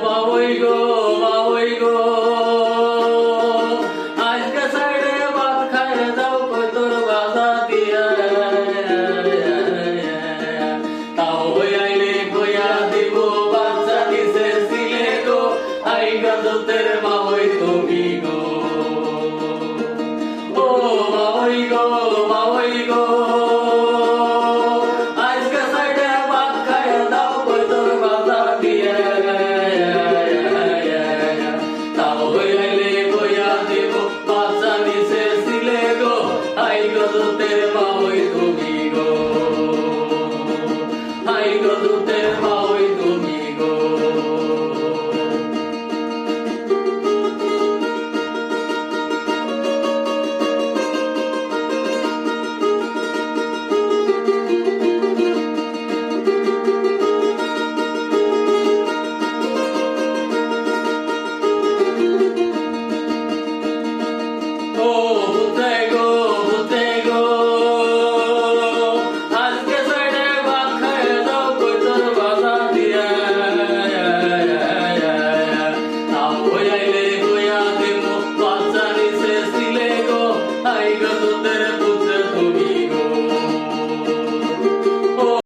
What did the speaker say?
বাবুই গো বাবুই গো আজকে সাইডে ভাত খায় যাও কই তোর বাধা দিয়া তাও আইলে কইয়া দিব বাচ্চা দিছে ছিলে গো আই গজতের বাবুই তুমি গো ও বাবুই গো বাবুই গো আজকে সাইডে ভাত খায় দাও কই তোর বাধা দিয়া তাও আইলে কইয়া দিব বাচ্চা দিছে ছিলে গো আই গজতের বাবুই তুমি গো আই গজতের বাবুই তুমি গো ও